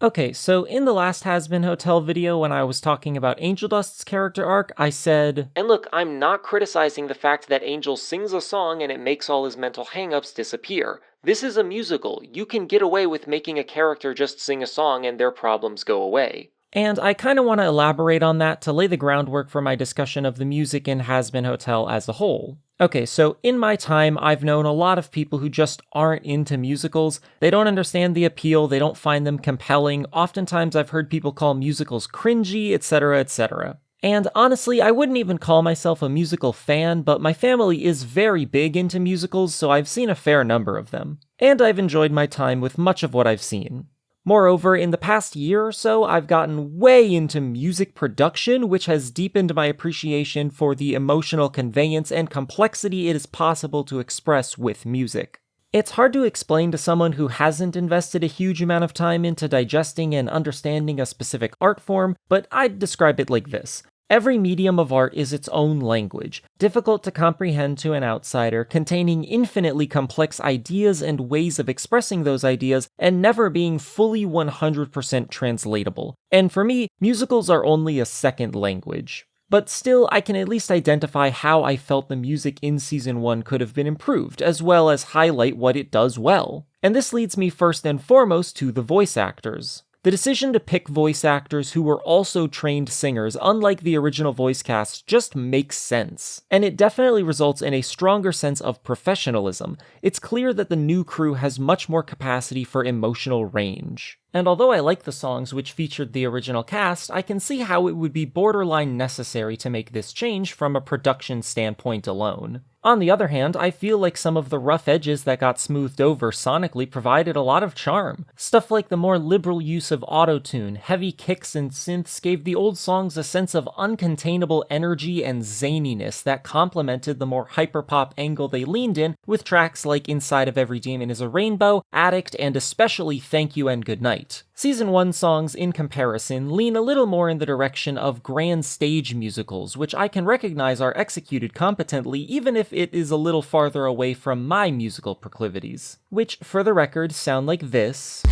Okay, so in the last Hazbin Hotel video when I was talking about Angel Dust's character arc, I said, "And look, I'm not criticizing the fact that Angel sings a song and it makes all his mental hangups disappear. This is a musical. You can get away with making a character just sing a song and their problems go away." And I kind of want to elaborate on that to lay the groundwork for my discussion of the music in Hazbin Hotel as a whole. Okay, so in my time, I've known a lot of people who just aren't into musicals. They don't understand the appeal, they don't find them compelling. Oftentimes I've heard people call musicals cringy, etc., etc. And honestly, I wouldn't even call myself a musical fan, but my family is very big into musicals, so I've seen a fair number of them. And I've enjoyed my time with much of what I've seen. Moreover, in the past year or so, I've gotten way into music production, which has deepened my appreciation for the emotional conveyance and complexity it is possible to express with music. It's hard to explain to someone who hasn't invested a huge amount of time into digesting and understanding a specific art form, but I'd describe it like this. Every medium of art is its own language, difficult to comprehend to an outsider, containing infinitely complex ideas and ways of expressing those ideas, and never being fully 100% translatable. And for me, musicals are only a second language. But still, I can at least identify how I felt the music in Season 1 could have been improved, as well as highlight what it does well. And this leads me first and foremost to the voice actors. The decision to pick voice actors who were also trained singers, unlike the original voice cast, just makes sense. And it definitely results in a stronger sense of professionalism. It's clear that the new crew has much more capacity for emotional range. And although I like the songs which featured the original cast, I can see how it would be borderline necessary to make this change from a production standpoint alone. On the other hand, I feel like some of the rough edges that got smoothed over sonically provided a lot of charm. Stuff like the more liberal use of autotune, heavy kicks and synths gave the old songs a sense of uncontainable energy and zaniness that complemented the more hyperpop angle they leaned in with tracks like Inside of Every Demon is a Rainbow, Addict, and especially Thank You and Goodnight. Season 1 songs, in comparison, lean a little more in the direction of grand stage musicals, which I can recognize are executed competently even if it is a little farther away from my musical proclivities. Which, for the record, sound like this.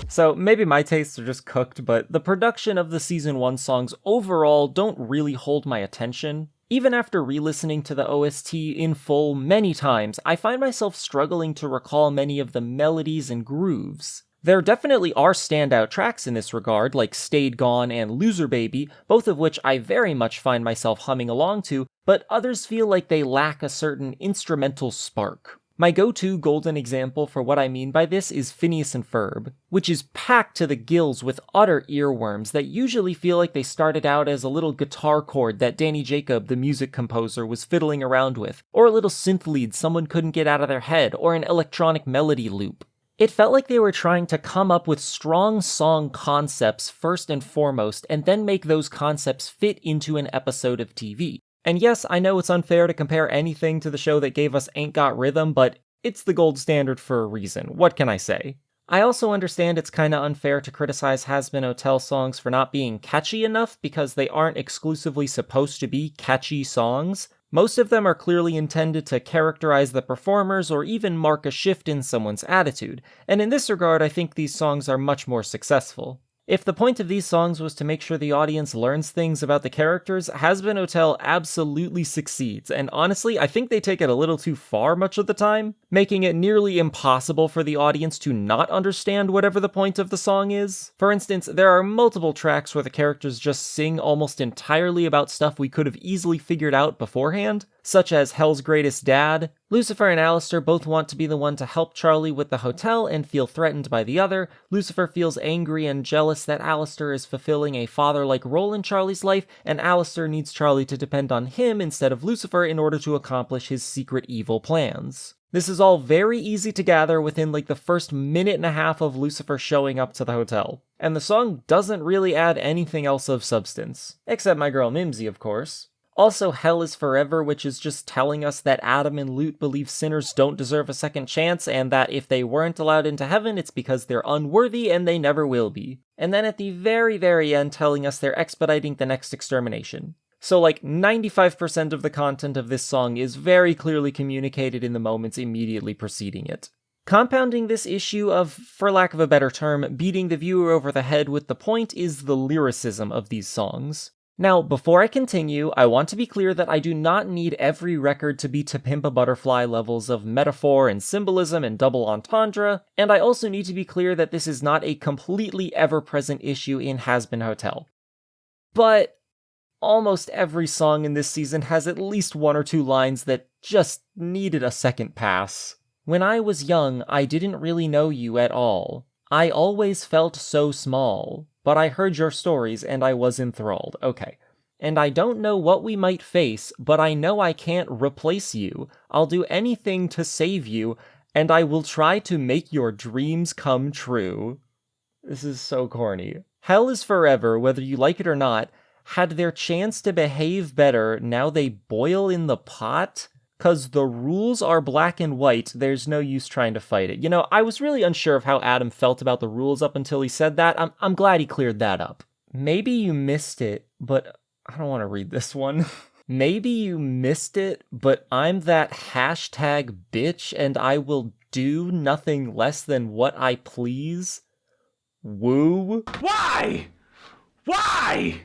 So maybe my tastes are just cooked, but the production of the Season 1 songs overall don't really hold my attention. Even after re-listening to the OST in full many times, I find myself struggling to recall many of the melodies and grooves. There definitely are standout tracks in this regard, like Stayed Gone and Loser Baby, both of which I very much find myself humming along to, but others feel like they lack a certain instrumental spark. My go-to golden example for what I mean by this is Phineas and Ferb, which is packed to the gills with utter earworms that usually feel like they started out as a little guitar chord that Danny Jacob, the music composer, was fiddling around with, or a little synth lead someone couldn't get out of their head, or an electronic melody loop. It felt like they were trying to come up with strong song concepts first and foremost, and then make those concepts fit into an episode of TV. And yes, I know it's unfair to compare anything to the show that gave us Ain't Got Rhythm, but it's the gold standard for a reason. What can I say? I also understand it's kinda unfair to criticize Hazbin Hotel songs for not being catchy enough because they aren't exclusively supposed to be catchy songs. Most of them are clearly intended to characterize the performers or even mark a shift in someone's attitude, and in this regard I think these songs are much more successful. If the point of these songs was to make sure the audience learns things about the characters, Hazbin Hotel absolutely succeeds, and honestly, I think they take it a little too far much of the time, making it nearly impossible for the audience to not understand whatever the point of the song is. For instance, there are multiple tracks where the characters just sing almost entirely about stuff we could have easily figured out beforehand, such as Hell's Greatest Dad. Lucifer and Alistair both want to be the one to help Charlie with the hotel and feel threatened by the other. Lucifer feels angry and jealous that Alistair is fulfilling a father-like role in Charlie's life, and Alistair needs Charlie to depend on him instead of Lucifer in order to accomplish his secret evil plans. This is all very easy to gather within like the first minute and a half of Lucifer showing up to the hotel. And the song doesn't really add anything else of substance. Except My Girl Mimsy, of course. Also, Hell is Forever, which is just telling us that Adam and Lut believe sinners don't deserve a second chance, and that if they weren't allowed into heaven, it's because they're unworthy and they never will be. And then at the very, very end telling us they're expediting the next extermination. So like 95% of the content of this song is very clearly communicated in the moments immediately preceding it. Compounding this issue of, for lack of a better term, beating the viewer over the head with the point is the lyricism of these songs. Now, before I continue, I want to be clear that I do not need every record to be To Pimp a Butterfly levels of metaphor and symbolism and double entendre, and I also need to be clear that this is not a completely ever-present issue in Hazbin Hotel. But almost every song in this season has at least one or two lines that just needed a second pass. When I was young, I didn't really know you at all. I always felt so small, but I heard your stories and I was enthralled. Okay. And I don't know what we might face, but I know I can't replace you. I'll do anything to save you, and I will try to make your dreams come true. This is so corny. Hell is forever, whether you like it or not. Had their chance to behave better, now they boil in the pot? 'Cause the rules are black and white, there's no use trying to fight it. You know, I was really unsure of how Adam felt about the rules up until he said that. I'm glad he cleared that up. Maybe you missed it, but I don't want to read this one. Maybe you missed it, but I'm that hashtag bitch and I will do nothing less than what I please. Woo. Why? Why?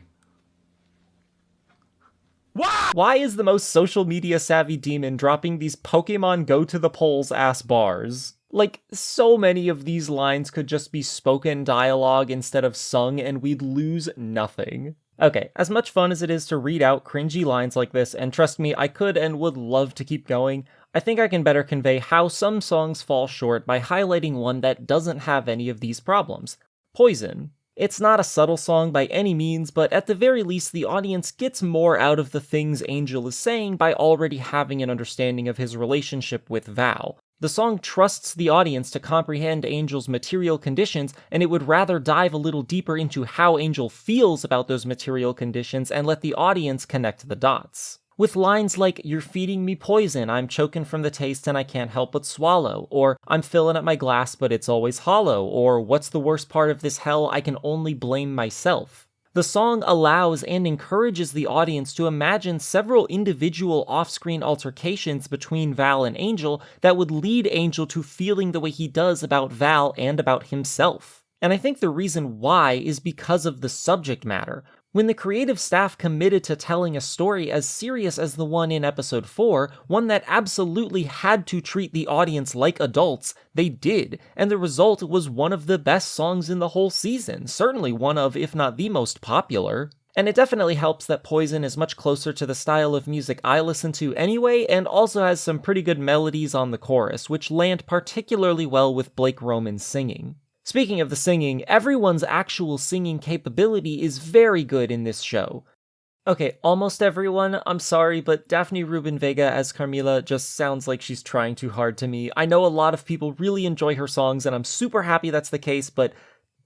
Why is the most social media savvy demon dropping these Pokemon Go to the polls ass bars? Like, so many of these lines could just be spoken dialogue instead of sung and we'd lose nothing. Okay, as much fun as it is to read out cringy lines like this, and trust me, I could and would love to keep going, I think I can better convey how some songs fall short by highlighting one that doesn't have any of these problems. Poison. It's not a subtle song by any means, but at the very least the audience gets more out of the things Angel is saying by already having an understanding of his relationship with Val. The song trusts the audience to comprehend Angel's material conditions, and it would rather dive a little deeper into how Angel feels about those material conditions and let the audience connect the dots. With lines like, "You're feeding me poison, I'm choking from the taste and I can't help but swallow," or "I'm filling up my glass but it's always hollow," or "What's the worst part of this hell, I can only blame myself." The song allows and encourages the audience to imagine several individual off-screen altercations between Val and Angel that would lead Angel to feeling the way he does about Val and about himself. And I think the reason why is because of the subject matter. When the creative staff committed to telling a story as serious as the one in episode 4, one that absolutely had to treat the audience like adults, they did, and the result was one of the best songs in the whole season, certainly one of, if not the most popular. And it definitely helps that Poison is much closer to the style of music I listen to anyway, and also has some pretty good melodies on the chorus, which land particularly well with Blake Roman's singing. Speaking of the singing, everyone's actual singing capability is very good in this show. Okay, almost everyone, I'm sorry, but Daphne Rubin Vega as Carmilla just sounds like she's trying too hard to me. I know a lot of people really enjoy her songs, and I'm super happy that's the case, but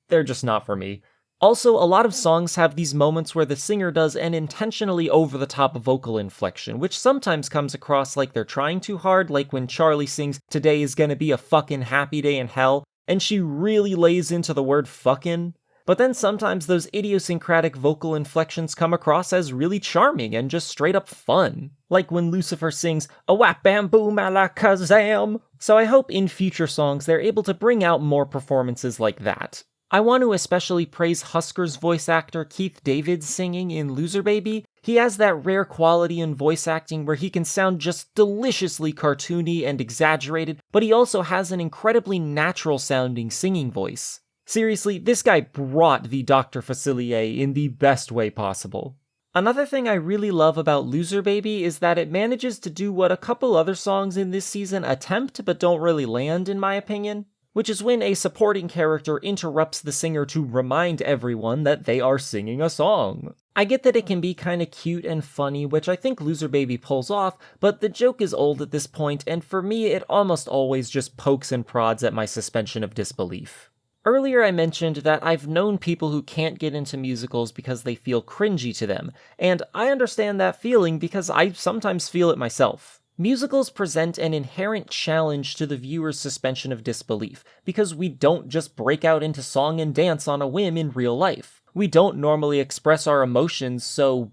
they're just not for me. Also, a lot of songs have these moments where the singer does an intentionally over-the-top vocal inflection, which sometimes comes across like they're trying too hard, like when Charlie sings "Today is gonna be a fucking happy day in hell," and she really lays into the word fucking. But then sometimes those idiosyncratic vocal inflections come across as really charming and just straight up fun. Like when Lucifer sings, "A whap bam boom alakazam." So I hope in future songs they're able to bring out more performances like that. I want to especially praise Husker's voice actor Keith David's singing in Loser Baby. He has that rare quality in voice acting where he can sound just deliciously cartoony and exaggerated, but he also has an incredibly natural sounding singing voice. Seriously, this guy brought the Dr. Facilier in the best way possible. Another thing I really love about Loser Baby is that it manages to do what a couple other songs in this season attempt but don't really land in my opinion, which is when a supporting character interrupts the singer to remind everyone that they are singing a song. I get that it can be kinda cute and funny, which I think Loser Baby pulls off, but the joke is old at this point, and for me it almost always just pokes and prods at my suspension of disbelief. Earlier I mentioned that I've known people who can't get into musicals because they feel cringy to them, and I understand that feeling because I sometimes feel it myself. Musicals present an inherent challenge to the viewer's suspension of disbelief, because we don't just break out into song and dance on a whim in real life. We don't normally express our emotions so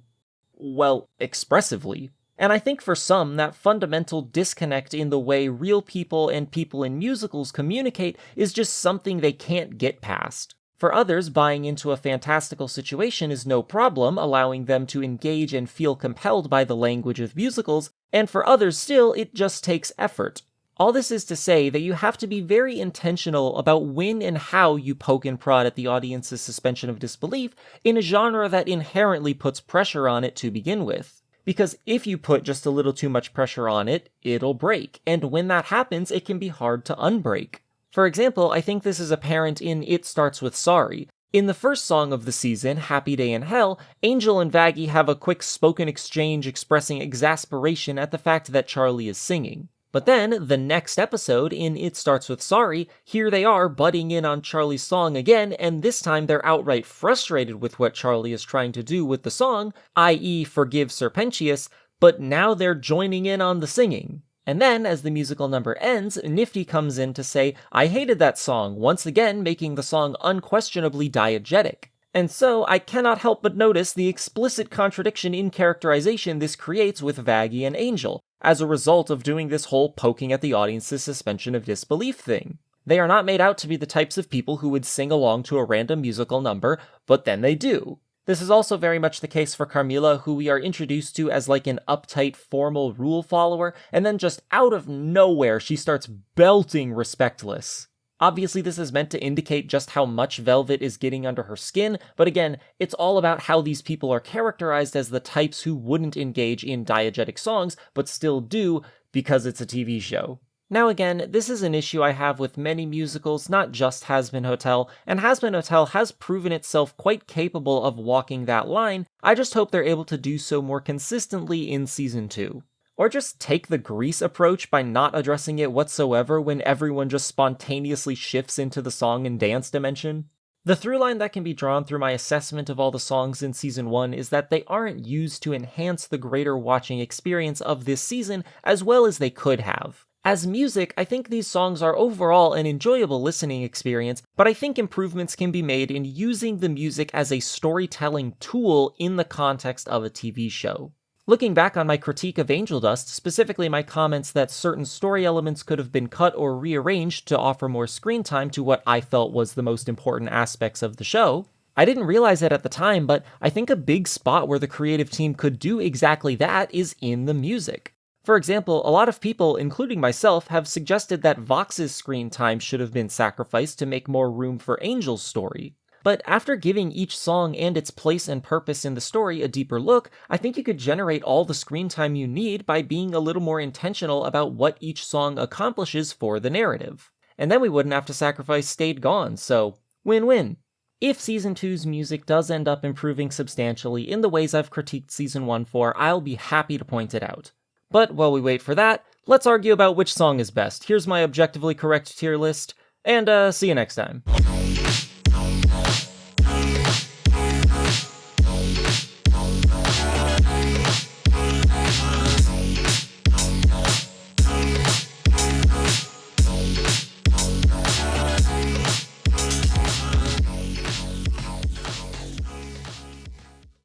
well, expressively. And I think for some, that fundamental disconnect in the way real people and people in musicals communicate is just something they can't get past. For others, buying into a fantastical situation is no problem, allowing them to engage and feel compelled by the language of musicals, and for others still, it just takes effort. All this is to say that you have to be very intentional about when and how you poke and prod at the audience's suspension of disbelief in a genre that inherently puts pressure on it to begin with. Because if you put just a little too much pressure on it, it'll break, and when that happens, it can be hard to unbreak. For example, I think this is apparent in It Starts With Sorry. In the first song of the season, Happy Day in Hell, Angel and Vaggie have a quick spoken exchange expressing exasperation at the fact that Charlie is singing. But then, the next episode, in It Starts With Sorry, here they are butting in on Charlie's song again, and this time they're outright frustrated with what Charlie is trying to do with the song, i.e. forgive Serpentius, but now they're joining in on the singing. And then, as the musical number ends, Nifty comes in to say, I hated that song, once again making the song unquestionably diegetic. And so, I cannot help but notice the explicit contradiction in characterization this creates with Vaggie and Angel, as a result of doing this whole poking at the audience's suspension of disbelief thing. They are not made out to be the types of people who would sing along to a random musical number, but then they do. This is also very much the case for Carmilla, who we are introduced to as like an uptight, formal rule follower, and then just out of nowhere she starts belting Respectless. Obviously, this is meant to indicate just how much Velvet is getting under her skin, but again, it's all about how these people are characterized as the types who wouldn't engage in diegetic songs, but still do because it's a TV show. Now again, this is an issue I have with many musicals, not just Hazbin Hotel, and Hazbin Hotel has proven itself quite capable of walking that line. I just hope they're able to do so more consistently in Season 2. Or just take the Grease approach by not addressing it whatsoever when everyone just spontaneously shifts into the song and dance dimension. The through line that can be drawn through my assessment of all the songs in Season 1 is that they aren't used to enhance the greater watching experience of this season as well as they could have. As music, I think these songs are overall an enjoyable listening experience, but I think improvements can be made in using the music as a storytelling tool in the context of a TV show. Looking back on my critique of Angel Dust, specifically my comments that certain story elements could have been cut or rearranged to offer more screen time to what I felt was the most important aspects of the show, I didn't realize it at the time, but I think a big spot where the creative team could do exactly that is in the music. For example, a lot of people, including myself, have suggested that Vox's screen time should have been sacrificed to make more room for Angel's story. But after giving each song and its place and purpose in the story a deeper look, I think you could generate all the screen time you need by being a little more intentional about what each song accomplishes for the narrative. And then we wouldn't have to sacrifice Stayed Gone, so win-win. If Season 2's music does end up improving substantially in the ways I've critiqued Season 1 for, I'll be happy to point it out. But while we wait for that, let's argue about which song is best. Here's my objectively correct tier list, and see you next time.